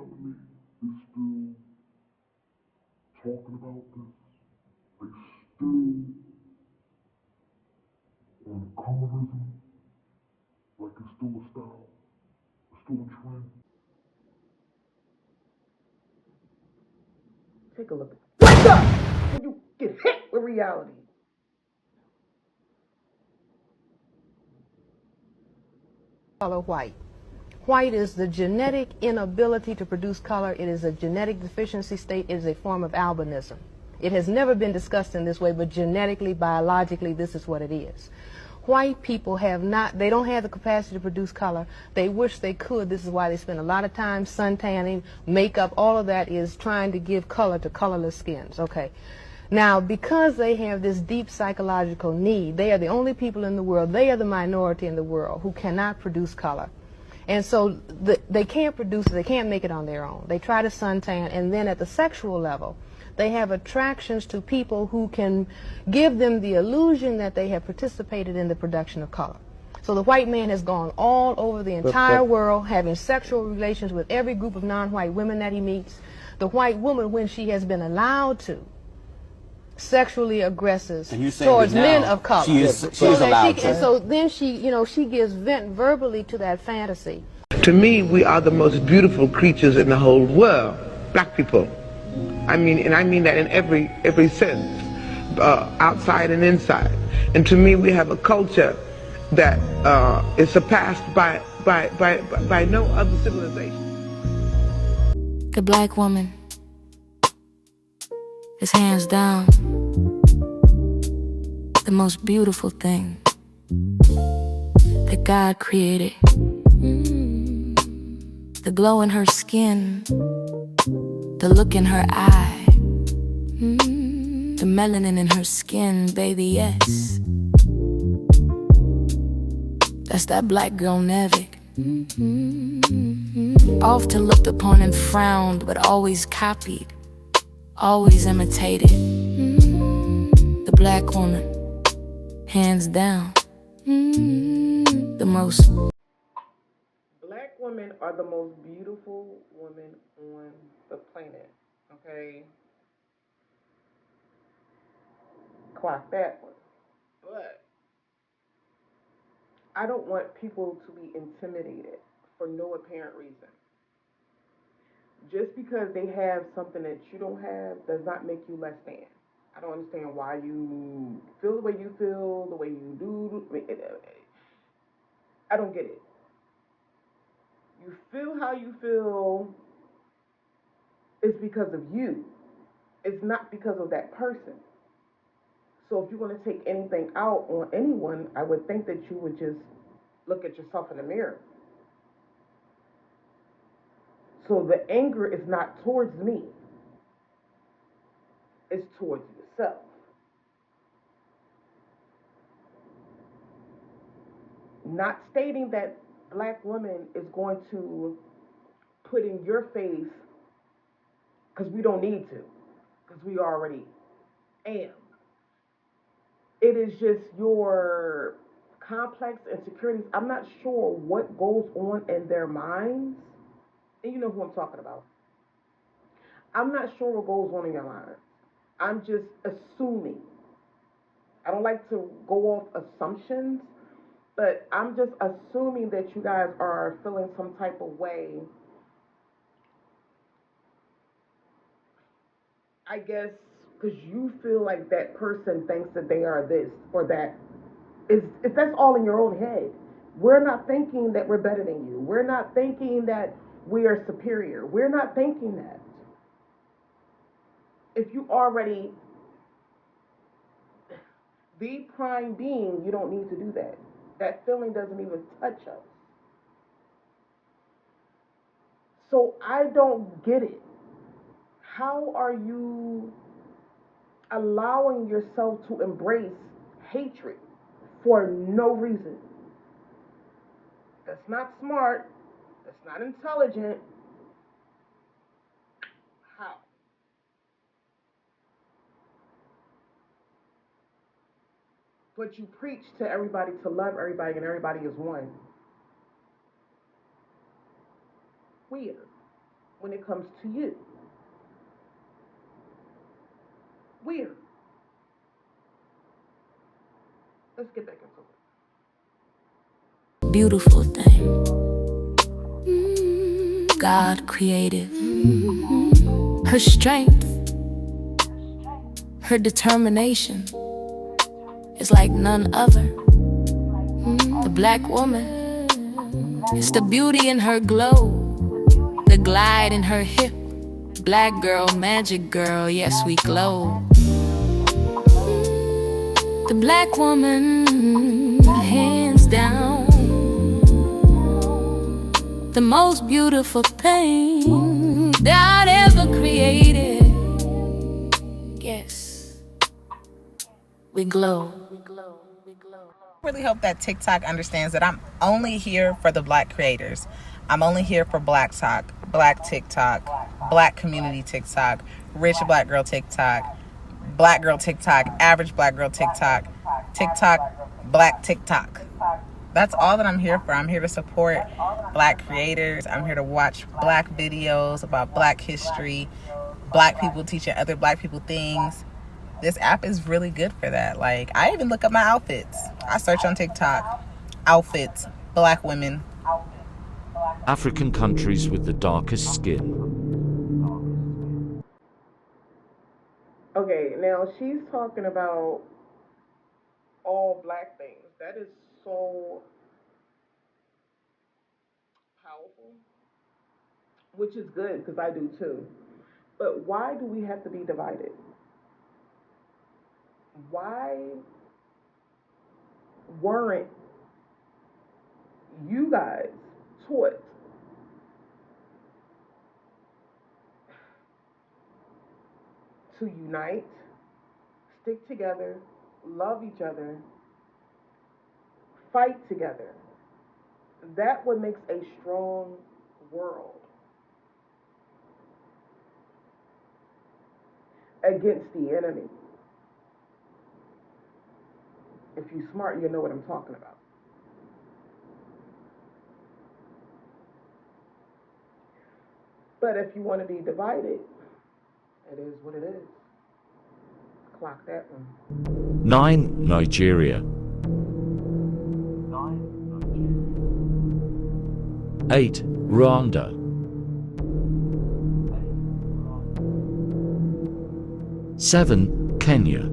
telling me they're still talking about this. They still on colorism, like it's still a style, it's still a trend. Take a look. Wake up when you get hit with reality. Color white. White is the genetic inability to produce color. It is a genetic deficiency state. It is a form of albinism. It has never been discussed in this way, but genetically, biologically, this is what it is. White people they don't have the capacity to produce color. They wish they could. This is why they spend a lot of time suntanning, makeup, all of that is trying to give color to colorless skins. Okay. Now, because they have this deep psychological need, they are the only people in the world, they are the minority in the world who cannot produce color. And so they can't produce it, they can't make it on their own. They try to suntan, and then at the sexual level, they have attractions to people who can give them the illusion that they have participated in the production of color. So the white man has gone all over the entire world, having sexual relations with every group of non-white women that he meets. The white woman, when she has been allowed to, sexually aggressive towards men of color. She is allowed to. So then she gives vent verbally to that fantasy. To me, we are the most beautiful creatures in the whole world, black people. I mean that in every sense, outside and inside. And to me, we have a culture that is surpassed by no other civilization. The black woman is hands down the most beautiful thing that God created. The glow in her skin, the look in her eye, the melanin in her skin, baby, yes. That's that black girl Nevic. Often looked upon and frowned, but always copied, always imitated. The black woman, hands down, the most. Black women are the most beautiful women on the planet. Okay? Clock that one. But I don't want people to be intimidated for no apparent reason. Just because they have something that you don't have does not make you less than. I don't understand why you feel the way you feel, the way you do. I don't get it. You feel how you feel is because of you. It's not because of that person. So if you want to take anything out on anyone, I would think that you would just look at yourself in the mirror. So the anger is not towards me. It's towards yourself. Not stating that black woman is going to put in your face because we don't need to, because we already am. It is just your complex insecurities. I'm not sure what goes on in their minds. And you know who I'm talking about. I'm not sure what goes on in your mind. I'm just assuming. I don't like to go off assumptions, but I'm just assuming that you guys are feeling some type of way. I guess because you feel like that person thinks that they are this or that. If that's all in your own head. We're not thinking that we're better than you. We're not thinking that we are superior. We're not thinking that. If you already the prime being, you don't need to do that. That feeling doesn't even touch us. So I don't get it. How are you allowing yourself to embrace hatred for no reason? That's not smart. That's not intelligent. How? But you preach to everybody to love everybody and everybody is one. Weird. when it comes to you. Weird. Let's get back into it. Beautiful thing God created. Her strength, her determination is like none other. The black woman, it's the beauty in her glow, the glide in her hip. Black girl, magic girl, yes we glow. The black woman, hands down, the most beautiful thing God ever created. Yes, we glow. I really hope that TikTok understands that I'm only here for the black creators. I'm only here for Black Talk, Black TikTok, Black community TikTok, rich black girl TikTok, black girl TikTok, average black girl TikTok, TikTok, black TikTok. That's all that I'm here for. I'm here to support black creators. I'm here to watch black videos about black history, black people teaching other black people things. This app is really good for that. Like, I even look up my outfits. I search on TikTok, outfits, black women. African countries with the darkest skin. Okay, now she's talking about all black things. That is so powerful, which is good because I do too. But why do we have to be divided? Why weren't you guys taught to unite, stick together, love each other, fight together? That what makes a strong world against the enemy. If you're smart, you know what I'm talking about. But if you want to be divided, it is what it is. Clock that one. 9. Nigeria. 8. Rwanda. 7. Kenya.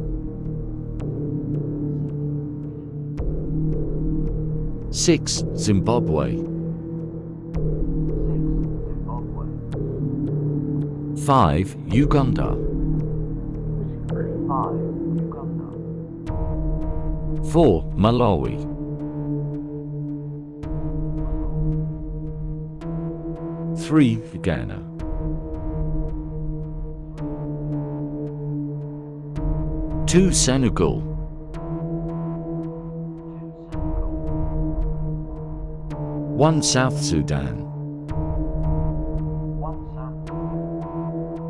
6. Zimbabwe. 5. Uganda. 4. Malawi. 3. Ghana. 2. Senegal. 1. South Sudan.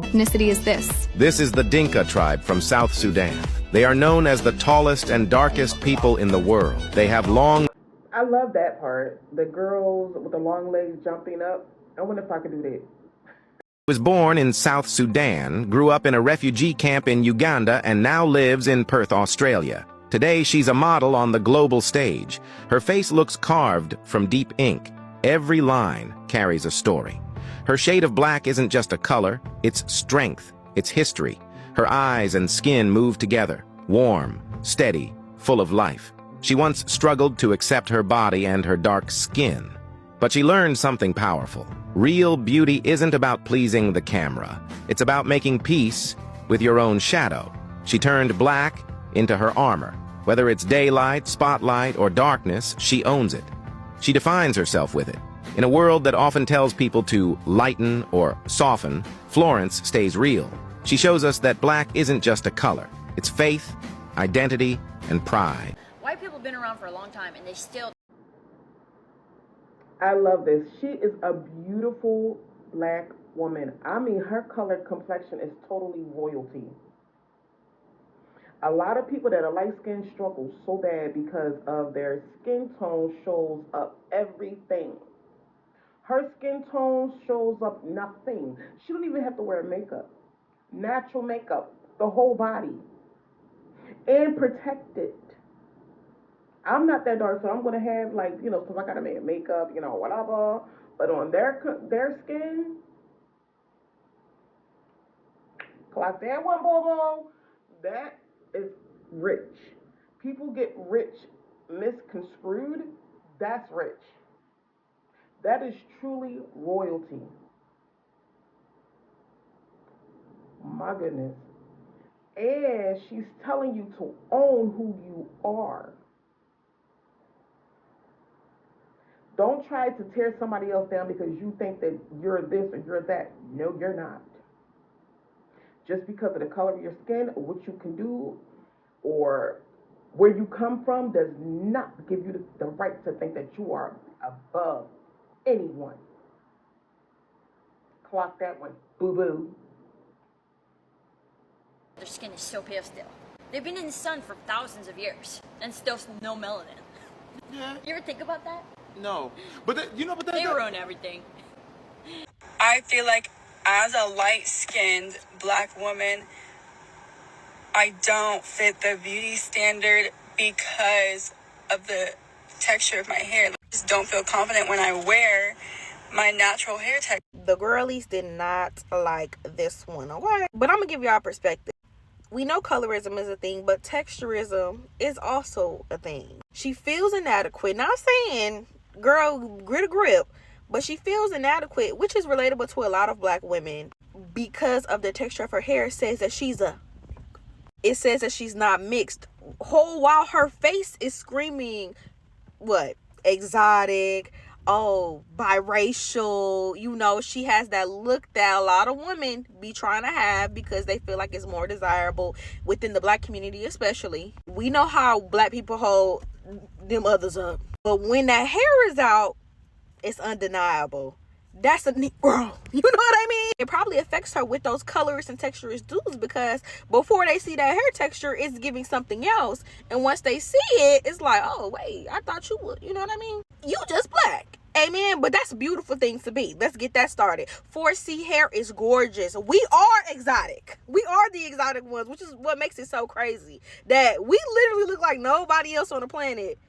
Ethnicity is this? This is the Dinka tribe from South Sudan. They are known as the tallest and darkest people in the world. They have long... I love that part. The girls with the long legs jumping up. I wonder if I could do that. Was born in South Sudan, grew up in a refugee camp in Uganda, and now lives in Perth, Australia. Today, she's a model on the global stage. Her face looks carved from deep ink. Every line carries a story. Her shade of black isn't just a color, it's strength, it's history. Her eyes and skin move together, warm, steady, full of life. She once struggled to accept her body and her dark skin. But she learned something powerful. Real beauty isn't about pleasing the camera. It's about making peace with your own shadow. She turned black into her armor. Whether it's daylight, spotlight, or darkness, she owns it. She defines herself with it. In a world that often tells people to lighten or soften, Florence stays real. She shows us that black isn't just a color. It's faith, identity, and pride. White people have been around for a long time, and they still... I love this. She is a beautiful black woman. I mean, her color complexion is totally royalty. A lot of people that are light-skinned struggle so bad because of their skin tone shows up everything. Her skin tone shows up nothing. She don't even have to wear makeup. Natural makeup, the whole body, and protected. I'm not that dark, so I'm gonna have like so I gotta make makeup, whatever. But on their skin, clock that one, bobo. That is rich. People get rich misconstrued. That's rich. That is truly royalty. My goodness. And she's telling you to own who you are. Don't try to tear somebody else down because you think that you're this or you're that. No, you're not. Just because of the color of your skin or what you can do or where you come from does not give you the right to think that you are above anyone. Clock that one. Boo boo. Their skin is so pale still. They've been in the sun for thousands of years and still no melanin. Yeah. You ever think about that? No. But They ruin everything. I feel like as a light-skinned black woman, I don't fit the beauty standard because of the texture of my hair. I just don't feel confident when I wear my natural hair texture. The girlies did not like this one, okay? But I'm gonna give y'all perspective. We know colorism is a thing, but texturism is also a thing. She feels inadequate. Not saying, girl, grit a grip, but she feels inadequate, which is relatable to a lot of black women because of the texture of her hair. It says that she's not mixed. Whole while her face is screaming, what? Exotic, biracial. She has that look that a lot of women be trying to have because they feel like it's more desirable within the black community. Especially, we know how black people hold them others up, but when that hair is out, it's undeniable. That's a Negro. You know what I mean? It probably affects her with those colorist and texturist dudes because before they see that hair texture, it's giving something else. And once they see it, it's like, oh, wait, I thought you would. You know what I mean? You just black. Amen. But that's a beautiful thing to be. Let's get that started. 4C hair is gorgeous. We are exotic. We are the exotic ones, which is what makes it so crazy. That we literally look like nobody else on the planet.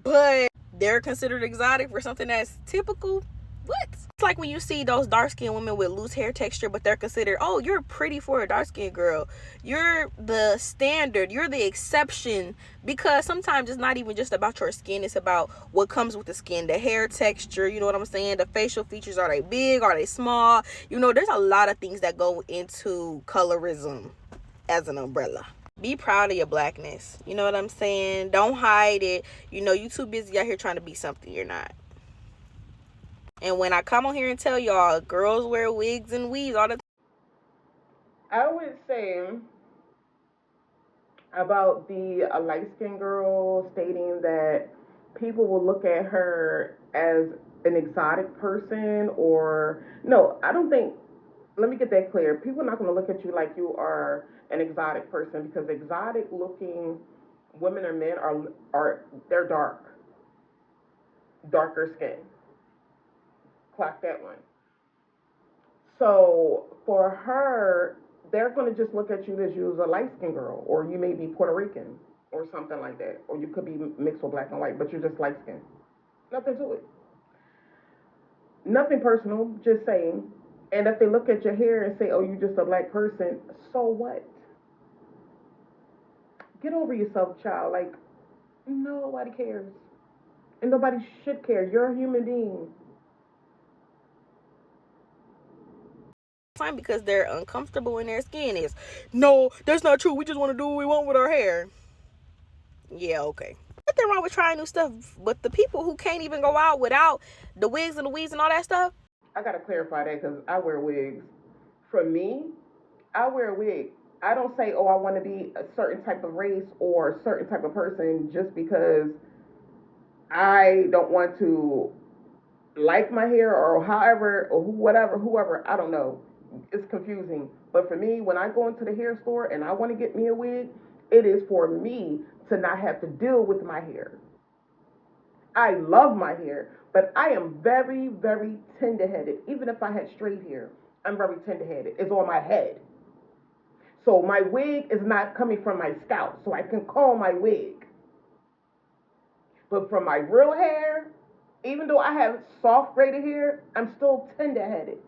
But they're considered exotic for something that's typical. What? It's like when you see those dark-skinned women with loose hair texture, but they're considered, oh, you're pretty for a dark-skinned girl. You're the standard. You're the exception. Because sometimes it's not even just about your skin. It's about what comes with the skin. The hair texture, you know what I'm saying? The facial features, are they big? Are they small? There's a lot of things that go into colorism as an umbrella. Be proud of your blackness. You know what I'm saying? Don't hide it. You too busy out here trying to be something you're not. And when I come on here and tell y'all, girls wear wigs and weaves all the time. I would say about the light-skinned girl stating that people will look at her as an exotic person or no, I don't think. Let me get that clear. People are not going to look at you like you are an exotic person because exotic-looking women or men are they're darker skin. Clock that one. So for her, they're going to just look at you as you as a light skinned girl, or you may be Puerto Rican or something like that, or you could be mixed with black and white, but you're just light skinned. Nothing to it. Nothing personal, just saying. And if they look at your hair and say, oh, you're just a black person, so what? Get over yourself, child. Like, nobody cares. And nobody should care. You're a human being. Because they're uncomfortable in their skin is, no, that's not true. We just want to do what we want with our hair. Yeah, okay. Nothing wrong with trying new stuff, but the people who can't even go out without the wigs and the weaves and all that stuff. I gotta clarify that because I wear wigs. For me, I wear a wig. I don't say, oh, I want to be a certain type of race or a certain type of person just because I don't want to like my hair or however or whoever. I don't know. It's confusing. But for me, when I go into the hair store and I want to get me a wig, it is for me to not have to deal with my hair. I love my hair, but I am very, very tender-headed. Even if I had straight hair, I'm very tender-headed. It's on my head. So my wig is not coming from my scalp, so I can comb my wig. But from my real hair, even though I have soft braided hair, I'm still tender-headed.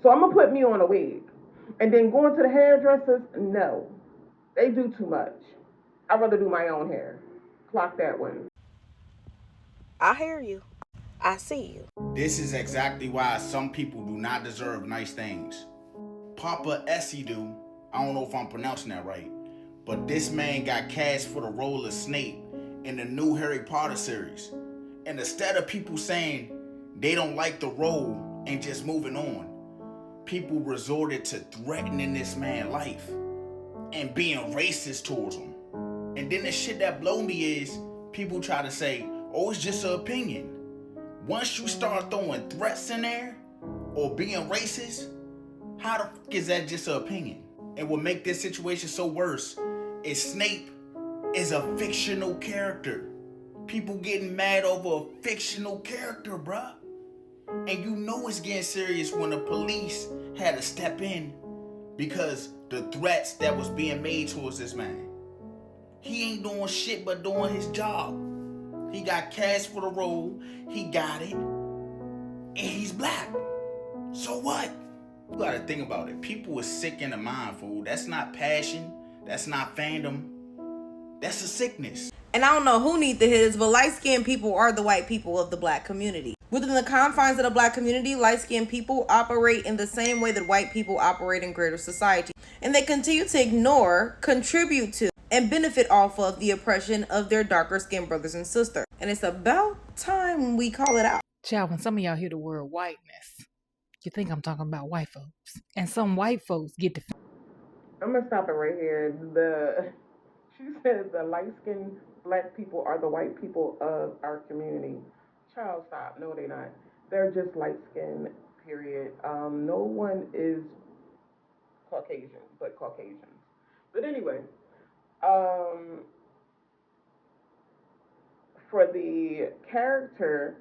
So I'm gonna put me on a wig. And then going to the hairdressers, no. They do too much. I'd rather do my own hair. Clock that one. I hear you. I see you. This is exactly why some people do not deserve nice things. Papa Esidu, I don't know if I'm pronouncing that right, but this man got cast for the role of Snape in the new Harry Potter series. And instead of people saying they don't like the role and just moving on, people resorted to threatening this man's life and being racist towards him. And then the shit that blow me is people try to say, oh, it's just an opinion. Once you start throwing threats in there or being racist, how the fuck is that just an opinion? And what make this situation so worse is Snape is a fictional character. People getting mad over a fictional character, bruh. And you know it's getting serious when the police had to step in because the threats that was being made towards this man. He ain't doing shit but doing his job. He got cast for the role, he got it, and he's black. So what? You gotta think about it. People are sick in the mind, fool. That's not passion, that's not fandom, that's a sickness. And I don't know who need to hear this, but light-skinned people are the white people of the black community. Within the confines of the black community, light-skinned people operate in the same way that white people operate in greater society. And they continue to ignore, contribute to, and benefit off of the oppression of their darker-skinned brothers and sisters. And it's about time we call it out. Child, when some of y'all hear the word whiteness, you think I'm talking about white folks. And some white folks get to... I'm going to stop it right here. She said the light-skinned black people are the white people of our community. Child, stop. No, they're not. They're just light-skinned, period. No one is Caucasian but Caucasians. But anyway, for the character,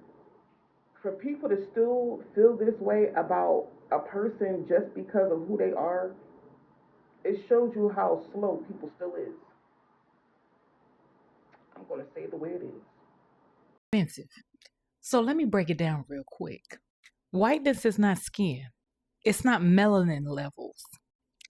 for people to still feel this way about a person just because of who they are, it shows you how slow people still is. I'm going to say it the way it is. Expensive. So let me break it down real quick. Whiteness is not skin. It's not melanin levels.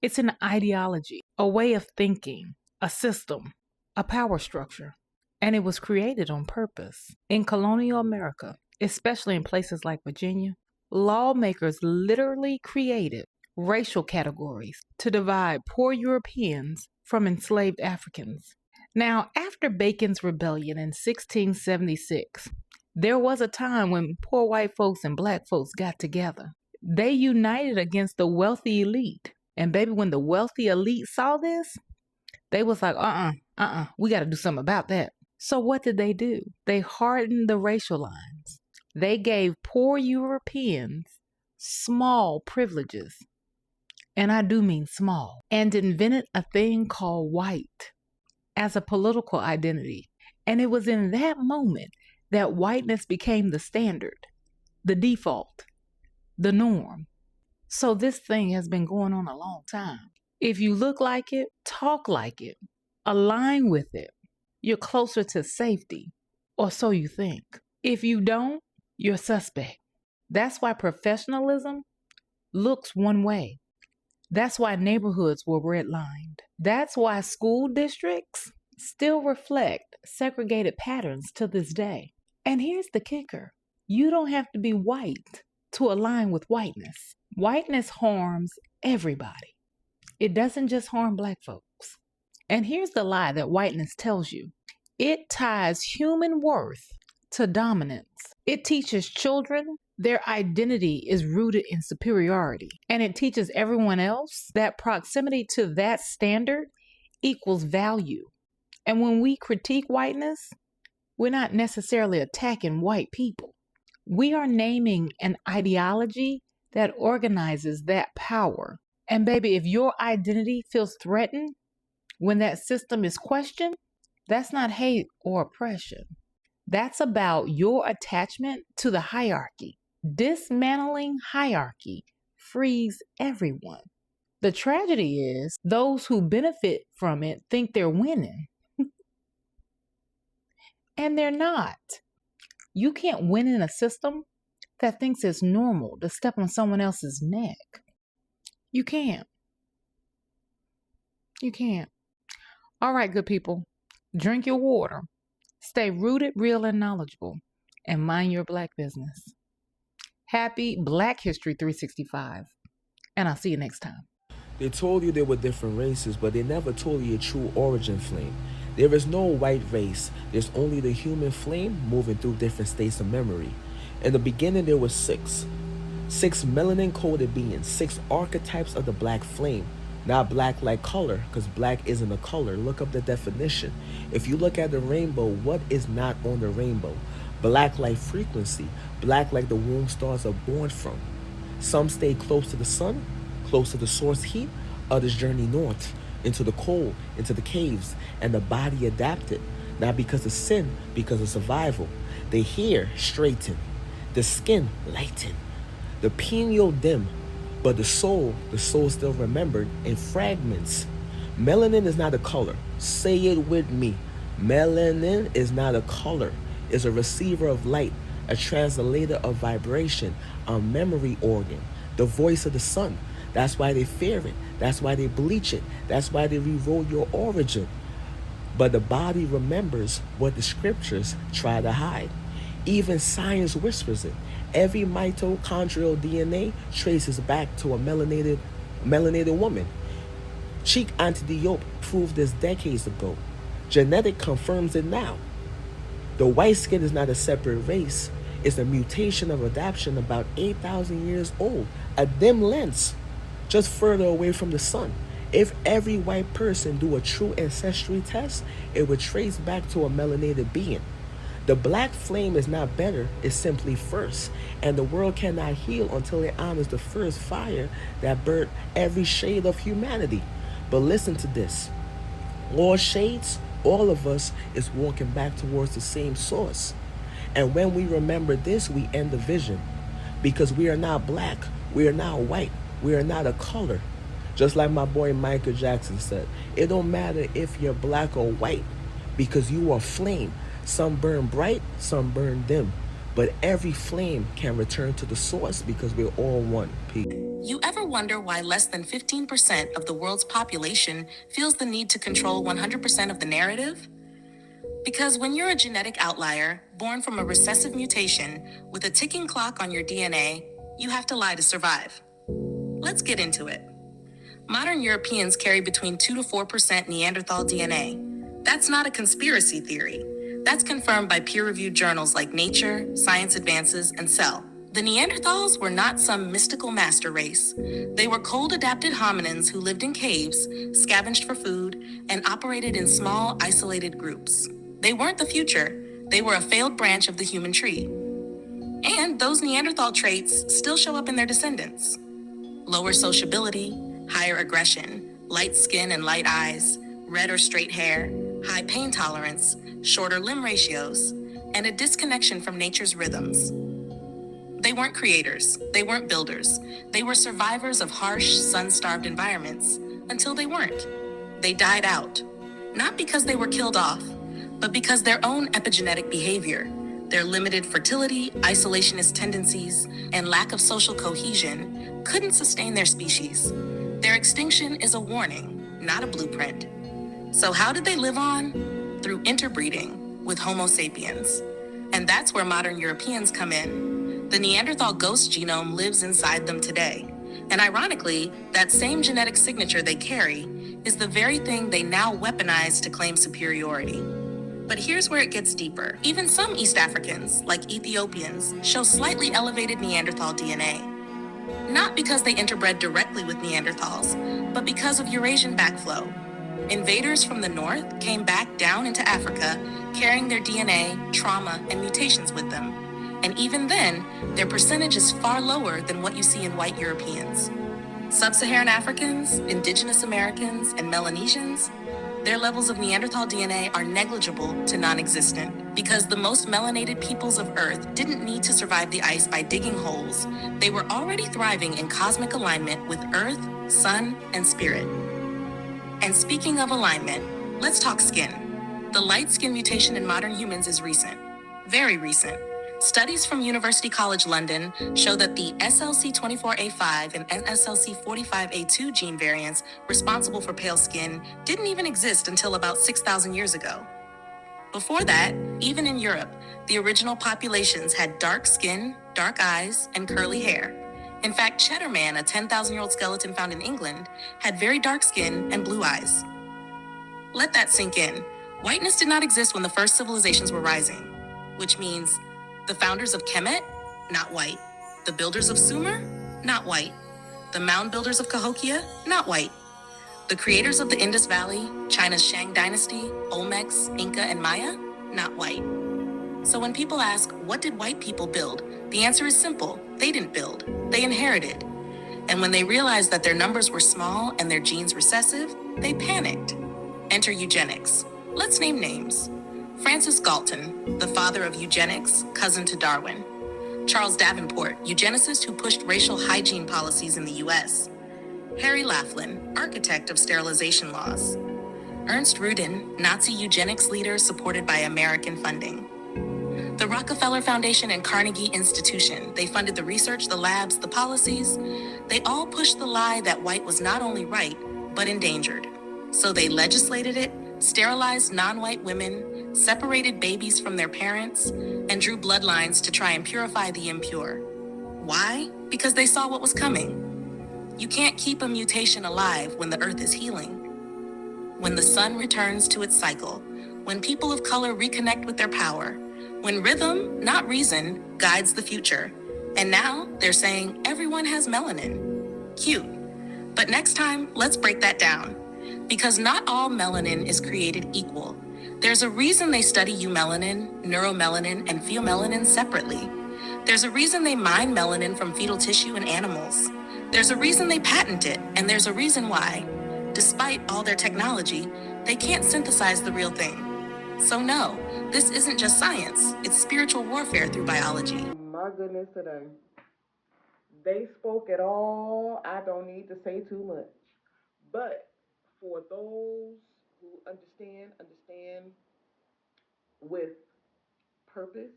It's an ideology, a way of thinking, a system, a power structure. And it was created on purpose. In colonial America, especially in places like Virginia, lawmakers literally created racial categories to divide poor Europeans from enslaved Africans. Now, after Bacon's Rebellion in 1676, there was a time when poor white folks and black folks got together. They united against the wealthy elite. And baby, when the wealthy elite saw this, they was like, we got to do something about that. So what did they do? They hardened the racial lines. They gave poor Europeans small privileges. And I do mean small. And invented a thing called white as a political identity. And it was in that moment that whiteness became the standard, the default, the norm. So this thing has been going on a long time. If you look like it, talk like it, align with it, you're closer to safety, or so you think. If you don't, you're suspect. That's why professionalism looks one way. That's why neighborhoods were redlined. That's why school districts still reflect segregated patterns to this day. And here's the kicker. You don't have to be white to align with whiteness. Whiteness harms everybody. It doesn't just harm black folks. And here's the lie that whiteness tells you. It ties human worth to dominance. It teaches children their identity is rooted in superiority. And it teaches everyone else that proximity to that standard equals value. And when we critique whiteness, we're not necessarily attacking white people. We are naming an ideology that organizes that power. And baby, if your identity feels threatened when that system is questioned, That's not hate or oppression. That's about your attachment to the hierarchy. Dismantling hierarchy frees everyone. The tragedy is those who benefit from it think they're winning, and they're not. You can't win in a system that thinks it's normal to step on someone else's neck. You can't. You can't. All right, good people. Drink your water. Stay rooted, real, and knowledgeable. And mind your Black business. Happy Black History 365. And I'll see you next time. They told you there were different races, but they never told you your true origin flame. There is no white race. There's only the human flame moving through different states of memory. In the beginning, there were six melanin-coded beings, 6 archetypes of the black flame. Not black like color, because black isn't a color. Look up the definition. If you look at the rainbow, what is not on the rainbow? Black like frequency, black like the womb stars are born from. Some stay close to the sun, close to the source heat. Others journey north, into the cold, into the caves, and the body adapted. Not because of sin, because of survival. The hair straighten, the skin lighten, the pineal dim, but the soul still remembered in fragments. Melanin is not a color. Say it with me. Melanin is not a color. It's a receiver of light, a translator of vibration, a memory organ, the voice of the sun. That's why they fear it. That's why they bleach it. That's why they rewrote your origin. But the body remembers what the scriptures try to hide. Even science whispers it. Every mitochondrial DNA traces back to a melanated woman. Cheek Antediop proved this decades ago. Genetic confirms it now. The white skin is not a separate race. It's a mutation of adaptation about 8,000 years old. A dim lens, just further away from the sun. If every white person do a true ancestry test, it would trace back to a melanated being. The black flame is not better, it's simply first. And the world cannot heal until it honors the first fire that burnt every shade of humanity. But listen to this. All shades, all of us is walking back towards the same source. And when we remember this, we end the vision. Because we are not black, we are not white, we are not a color. Just like my boy Michael Jackson said, it don't matter if you're black or white, because you are flame. Some burn bright, some burn dim. But every flame can return to the source because we're all one. Peace. You ever wonder why less than 15% of the world's population feels the need to control 100% of the narrative? Because when you're a genetic outlier, born from a recessive mutation, with a ticking clock on your DNA, you have to lie to survive. Let's get into it. Modern Europeans carry between 2 to 4% Neanderthal DNA. That's not a conspiracy theory. That's confirmed by peer-reviewed journals like Nature, Science Advances, and Cell. The Neanderthals were not some mystical master race. They were cold-adapted hominins who lived in caves, scavenged for food, and operated in small, isolated groups. They weren't the future. They were a failed branch of the human tree. And those Neanderthal traits still show up in their descendants. Lower sociability, higher aggression, light skin and light eyes, red or straight hair, high pain tolerance, shorter limb ratios, and a disconnection from nature's rhythms. They weren't creators, they weren't builders, they were survivors of harsh, sun-starved environments until they weren't. They died out, not because they were killed off, but because their own epigenetic behavior, their limited fertility, isolationist tendencies, and lack of social cohesion couldn't sustain their species. Their extinction is a warning, not a blueprint. So how did they live on? Through interbreeding with Homo sapiens. And that's where modern Europeans come in. The Neanderthal ghost genome lives inside them today. And ironically, that same genetic signature they carry is the very thing they now weaponize to claim superiority. But here's where it gets deeper. Even some East Africans, like Ethiopians, show slightly elevated Neanderthal DNA. Not because they interbred directly with Neanderthals, but because of Eurasian backflow. Invaders from the north came back down into Africa, carrying their DNA, trauma, and mutations with them. And even then, their percentage is far lower than what you see in white Europeans. Sub-Saharan Africans, Indigenous Americans, and Melanesians, Their levels of Neanderthal DNA are negligible to non-existent because the most melanated peoples of Earth didn't need to survive the ice by digging holes. They were already thriving in cosmic alignment with Earth, Sun, and Spirit. And speaking of alignment, let's talk skin. The light skin mutation in modern humans is recent, very recent. Studies from University College London show that the SLC24A5 and SLC45A2 gene variants responsible for pale skin didn't even exist until about 6,000 years ago. Before that, even in Europe, the original populations had dark skin, dark eyes, and curly hair. In fact, Cheddar Man, a 10,000-year-old skeleton found in England, had very dark skin and blue eyes. Let that sink in. Whiteness did not exist when the first civilizations were rising, which means the founders of Kemet, not white. The builders of Sumer, not white. The mound builders of Cahokia, not white. The creators of the Indus Valley, China's Shang Dynasty, Olmecs, Inca, and Maya, not white. So when people ask, what did white people build? The answer is simple. They didn't build. They inherited. And when they realized that their numbers were small and their genes recessive, they panicked. Enter eugenics. Let's name names. Francis Galton, the father of eugenics, cousin to Darwin. Charles Davenport, eugenicist who pushed racial hygiene policies in the US. Harry Laughlin, architect of sterilization laws. Ernst Rudin, Nazi eugenics leader supported by American funding. The Rockefeller Foundation and Carnegie Institution, they funded the research, the labs, the policies. They all pushed the lie that white was not only right, but endangered. So they legislated it, sterilized non-white women, separated babies from their parents, and drew bloodlines to try and purify the impure. Why? Because they saw what was coming. You can't keep a mutation alive when the earth is healing. When the sun returns to its cycle, when people of color reconnect with their power, when rhythm, not reason, guides the future. And now they're saying everyone has melanin. Cute. But next time, let's break that down. Because not all melanin is created equal. There's a reason they study eumelanin, neuromelanin, and pheomelanin separately. There's a reason they mine melanin from fetal tissue in animals. There's a reason they patent it, and there's a reason why, despite all their technology, they can't synthesize the real thing. So no, this isn't just science, it's spiritual warfare through biology. My goodness today. They spoke it all. I don't need to say too much. But for those who understand with purpose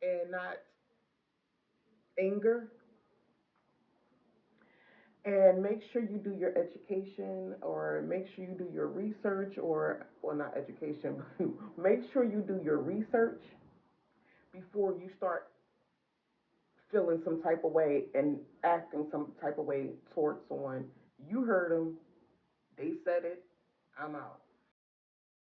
and not anger, and make sure you do your education or make sure you do your research or, well, not education, but make sure you do your research before you start feeling some type of way and acting some type of way towards someone. You heard them. They said it. I'm out.